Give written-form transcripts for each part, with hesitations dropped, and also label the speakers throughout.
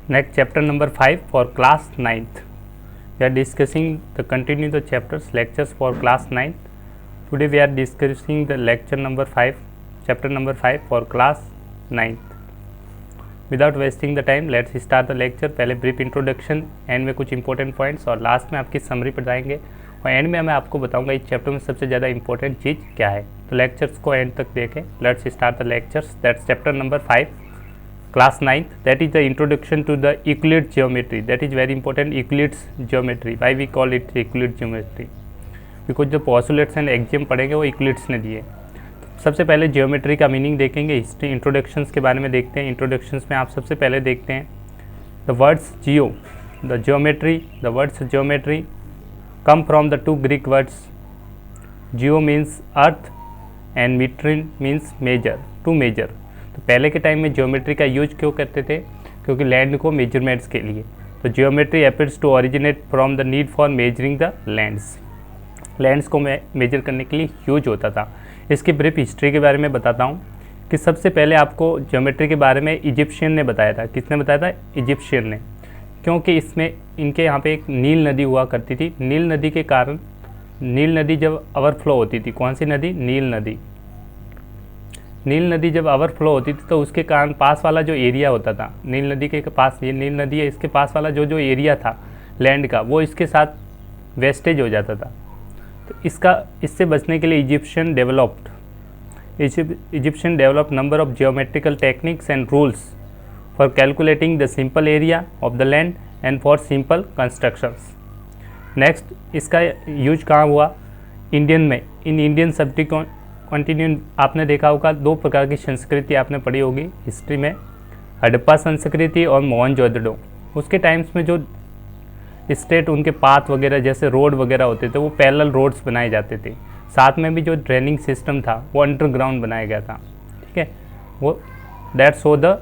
Speaker 1: Next, chapter number 5 for class 9th. We are discussing the continue the chapters lectures for class 9th. Today we are discussing the lecture number 5, chapter number 5 for class 9th. Without wasting the time, let's start the lecture. पहले brief introduction, and में कुछ important points और last में आपकी summary बताएंगे और and में मैं आपको बताऊंगा इस चैप्टर में सबसे ज़्यादा इंपॉर्टेंट चीज़ क्या है. तो लेक्चर्स को एंड तक देखें. Let's start the lectures. That's chapter number 5 class 9th, that is the introduction to the Euclid geometry. That is very important. Euclid's geometry, why we call it Euclid geometry, because जो postulates and axiom पढ़ेंगे वो Euclids ने दिए. सबसे पहले geometry का meaning देखेंगे. History introductions के बारे में देखते हैं. इंट्रोडक्शंस में आप सबसे पहले देखते हैं the words geo, the geometry. The words geometry come from the two Greek words. Geo means earth and metron means measure, to measure. तो पहले के टाइम में ज्योमेट्री का यूज क्यों करते थे? क्योंकि लैंड को मेजरमेंट्स के लिए. तो geometry appears to originate from the need for measuring the lands को मेजर करने के लिए यूज होता था. इसकी ब्रीफ हिस्ट्री के बारे में बताता हूँ कि सबसे पहले आपको ज्योमेट्री के बारे में इजिप्शियन ने बताया था. किसने बताया था? इजिप्शियन ने. क्योंकि इसमें इनके यहाँ पे एक नील नदी हुआ करती थी. नील नदी के कारण, नील नदी जब ओवरफ्लो होती थी, कौन सी नदी? नील नदी. नील नदी जब ओवरफ्लो होती थी तो उसके कारण पास वाला जो एरिया होता था, नील नदी के पास, ये नील नदी है, इसके पास वाला जो एरिया था लैंड का, वो इसके साथ वेस्टेज हो जाता था. तो इससे बचने के लिए Egyptian developed number of geometrical techniques and rules for calculating the simple area of the land and for simple constructions. Next, इसका यूज कहाँ हुआ? इंडियन में. इन इंडियन सब्टी कंटिन्यू आपने देखा होगा, दो प्रकार की संस्कृति आपने पढ़ी होगी हिस्ट्री में, हड़प्पा संस्कृति और मोहनजोदड़ो. उसके टाइम्स में जो स्टेट, उनके पाथ वगैरह जैसे रोड वगैरह होते थे वो पैरेलल रोड्स बनाए जाते थे. साथ में भी जो ड्रेनिंग सिस्टम था वो अंडरग्राउंड बनाया गया था. ठीक है, वो that show the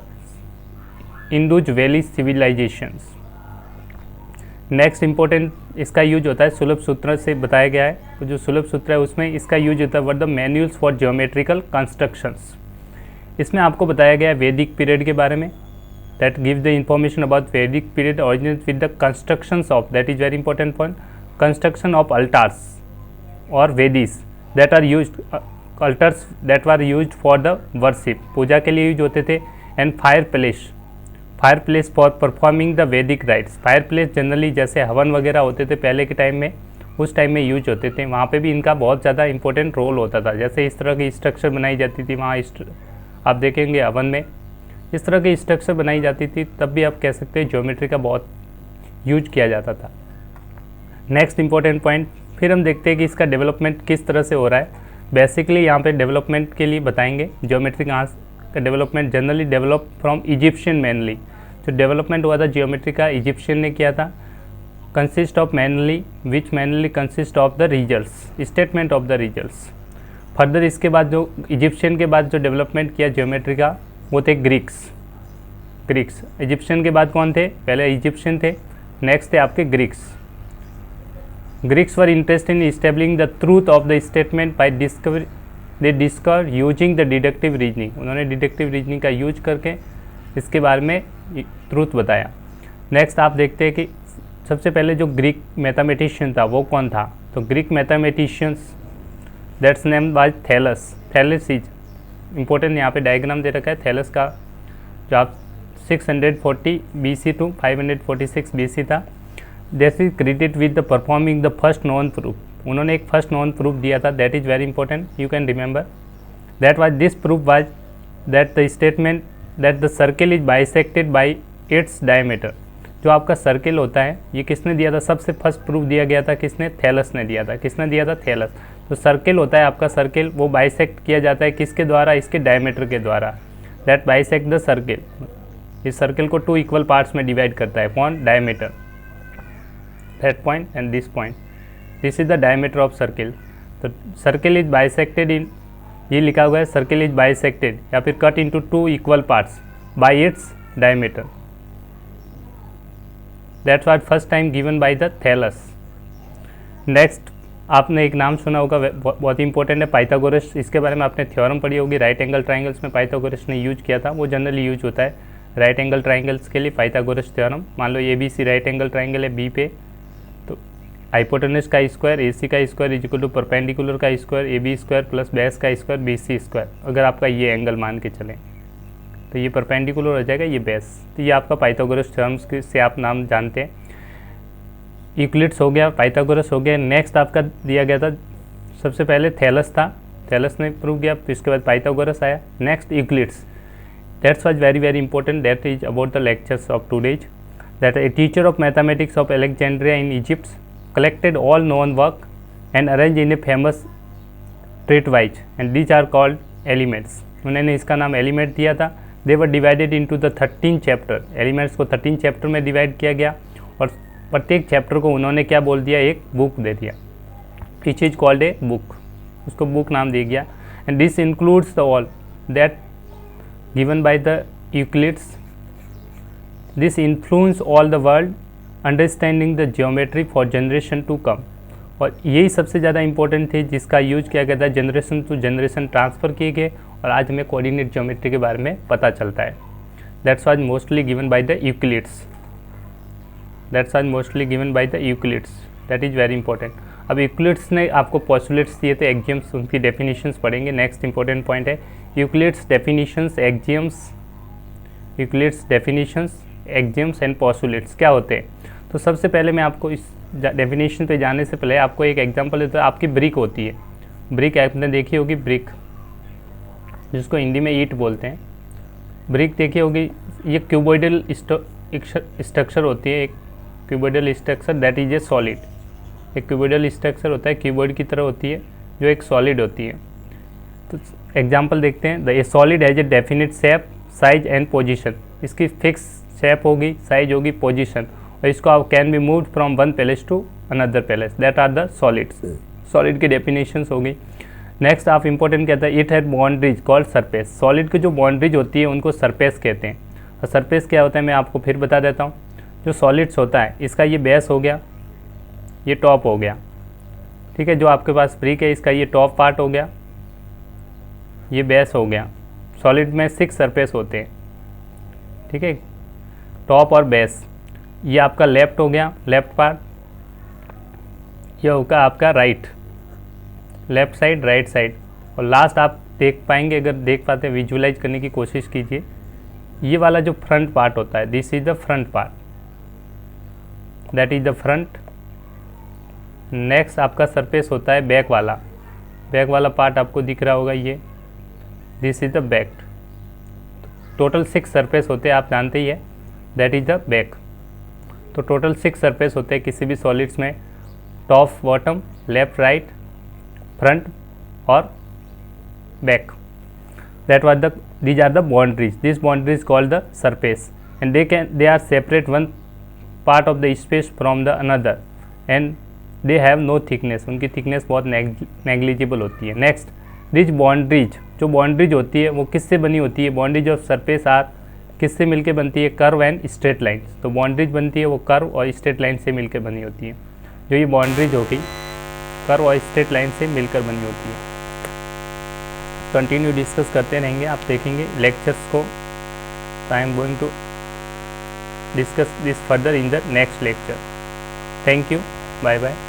Speaker 1: Indus valley civilizations. Next important इसका यूज होता है, सुलभ सूत्र से बताया गया है. तो जो सुलभ सूत्र है उसमें इसका यूज होता है were the manuals for geometrical constructions. इसमें आपको बताया गया है वैदिक पीरियड के बारे में. That give the information about Vedic period originate with the constructions of, that is very important point, construction of altars और वेदीज that are use, altars that are use for the worship, पूजा के लिए use होते थे. And fire place for performing the Vedic rites. Fire place generally जैसे हवन वगैरह होते थे पहले के टाइम में, उस टाइम में यूज होते थे. वहाँ पे भी इनका बहुत ज़्यादा इंपॉर्टेंट रोल होता था. जैसे इस तरह की स्ट्रक्चर बनाई जाती थी वहाँ, आप देखेंगे हवन में इस तरह की स्ट्रक्चर बनाई जाती थी, तब भी आप कह सकते हैं ज्योमेट्री का बहुत यूज किया जाता था. नेक्स्ट इंपॉर्टेंट पॉइंट, फिर हम देखते हैं कि इसका डेवलपमेंट किस तरह से हो रहा है. बेसिकली यहाँ पे डेवलपमेंट के लिए बताएंगे ज्योमेट्री कहाँ का development generally develop from Egyptian mainly. जो डेवलपमेंट हुआ था ज्योमेट्री का इजिप्शियन ने किया था. Consist of mainly, which mainly consist of the results, statement of the results. Further इसके बाद जो इजिप्शियन के बाद जो डेवलपमेंट किया ज्योमेट्री का वो थे ग्रीक्स. इजिप्शियन के बाद कौन थे? पहले इजिप्शियन थे, नेक्स्ट थे आपके Greeks. Greeks were interest in establishing the truth of the statement by discover using the deductive reasoning. उन्होंने डिडक्टिव रीजनिंग का यूज करके इसके बारे में ट्रूथ बताया. नेक्स्ट आप देखते हैं कि सबसे पहले जो ग्रीक मैथमेटिशियन था वो कौन था? तो Greek mathematicians that's name by Thales. Thales is important, यहाँ पे डायग्राम दे रखा है थैलस का, जो आप 640 BC टू 546 BC था. This is credit with the performing the first non proof. उन्होंने एक फर्स्ट नॉन प्रूफ दिया था, that is very important, you can remember. That was this proof was that the statement that the circle is bisected by its diameter. जो आपका circle होता है, ये किसने दिया था? सबसे फर्स्ट प्रूफ दिया गया था किसने? थैलस ने दिया था. किसने दिया था? थैलस. तो सर्किल होता है आपका, सर्किल वो बाइसेक्ट किया जाता है किसके द्वारा? इसके डायमीटर के द्वारा. That bisect the circle. इस सर्किल को 2 इक्वल पार्ट्स में डिवाइड करता है. कौन? Diameter. That point and this point, this is the diameter of circle. तो सर्किल इज बाइसेक्टेड इन, ये लिखा हुआ है सर्किल इज बाइसेक्टेड या फिर cut into 2 equal parts by its diameter. That's was first time given by the Thales. Next आपने एक नाम सुना होगा, बहुत इंपॉर्टेंट है, पाइथागोरस. इसके बारे में आपने थ्योरम पढ़ी होगी, राइट एंगल ट्राइंगल्स में पाइथागोरस ने यूज किया था. वो जनरली यूज होता है राइट एंगल ट्राइंगल्स के लिए पाइथागोरस थ्योरम, मान लो A B C right angle triangle है बी पे, तो हाइपोटेनस का स्क्वायर ए सी का square is equal to perpendicular का square A B square plus base का स्क्वायर बी सी स्क्वायर, अगर आपका ये एंगल मान के चलें तो ये परपेंडिकुलर हो जाएगा, ये बेस। तो ये आपका पाइथागोरस थ्योरम्स से आप नाम जानते हैं। यूक्लिड्स हो गया, पाइथागोरस हो गया। नेक्स्ट आपका दिया गया था, सबसे पहले थैलस था, थैलस ने प्रूव किया, फिर इसके बाद पाइथागोरस आया। Next Euclid's, that's was very very important, that is about the lectures of today's, that a teacher of mathematics of Alexandria in Egypt collected all known work and arranged in a famous treatise and these are called elements। उन्होंने इसका नाम element दिया था। They were divided into the 13 chapter, elements को 13 chapter में divide किया गया और प्रत्येक चैप्टर को उन्होंने क्या बोल दिया, एक बुक दे दिया। Each is called a book, उसको बुक नाम दिया गया। And this includes the all that given by the Euclid's, this influence all the world understanding the geometry for generation to come. और यही सबसे ज़्यादा इंपॉर्टेंट थी जिसका यूज किया गया था, जनरेशन टू जनरेशन ट्रांसफ़र किए गए और आज हमें कोऑर्डिनेट ज्योमेट्री के बारे में पता चलता है। That's was mostly given by the Euclid's, that's was mostly given by the Euclid's, that is very important. अब यूक्लिड्स ने आपको पोस्टुलेट्स दिए थे, एक्सियम्स, उनकी डेफिनेशंस पढ़ेंगे। नेक्स्ट इंपॉर्टेंट पॉइंट है Euclid's definitions, axioms, Euclid's definitions, axioms and postulates क्या होते हैं। तो सबसे पहले मैं आपको इस डेफिनेशन पे जाने से पहले आपको एक एग्जांपल देता हूँ। आपकी ब्रिक होती है, ब्रिक आपने देखी होगी, ब्रिक जिसको हिंदी में ईंट बोलते हैं, ब्रिक देखी होगी। ये क्यूबॉइडल स्ट्रक्चर होती है, एक cuboidal structure that is a solid, एक क्यूबॉइडल स्ट्रक्चर होता है, क्यूबॉइड की तरह होती है, जो एक सॉलिड होती है। तो एग्जाम्पल देखते हैं। The solid has a definite shape, size and position, इसकी फिक्स शेप होगी, साइज होगी, पोजिशन, और इसको आप can be move from one place to another place, that are the solids. Solid की डेफिनेशंस होगी। नेक्स्ट आप इंपॉर्टेंट कहता है it had boundaries called surface, solid की जो बाउंड्रीज होती है उनको सरफेस कहते हैं। और सरफेस क्या होता है मैं आपको फिर बता देता हूँ। जो सॉलिड्स होता है इसका ये बेस हो गया, ये टॉप हो गया, ठीक है। जो आपके पास ब्रिक है इसका ये टॉप पार्ट हो गया, ये बेस हो गया। सॉलिड में 6 सरफेस होते हैं, ठीक है, टॉप और बेस। ये आपका लेफ्ट हो गया, लेफ्ट पार्ट, ये होगा आपका right, left side, right side, और लास्ट आप देख पाएंगे, अगर देख पाते हैं विजुअलाइज करने की कोशिश कीजिए। ये वाला जो फ्रंट पार्ट होता है, this is the front part, that is the front. Next आपका सरफेस होता है बैक वाला, बैक वाला पार्ट आपको दिख रहा होगा, ये this is the back. Total 6 surface होते हैं, आप जानते ही है, दैट इज द बैक। तो टोटल 6 सरफेस होते हैं किसी भी सॉलिड्स में, top, bottom, left, right, front और back. That was the these are the boundaries, this boundaries called the surface and they are separate one part of the space from the another and they have no thickness, उनकी thickness बहुत negligible होती है। Next this boundaries, जो boundaries होती है वो किससे बनी होती है, बाउंड्रीज ऑफ सरफेस आर किससे मिलके बनती है, कर्व एंड स्ट्रेट लाइन्स। तो बाउंड्रीज बनती है वो कर्व और स्ट्रेट लाइन से मिलकर बनी होती है। जो ये बाउंड्रीज होगी कर्व और स्ट्रेट लाइन से मिलकर बनी होती है। कंटिन्यू डिस्कस करते रहेंगे, आप देखेंगे लेक्चर्स को। I am going to discuss this further in the next lecture. Thank you, bye bye.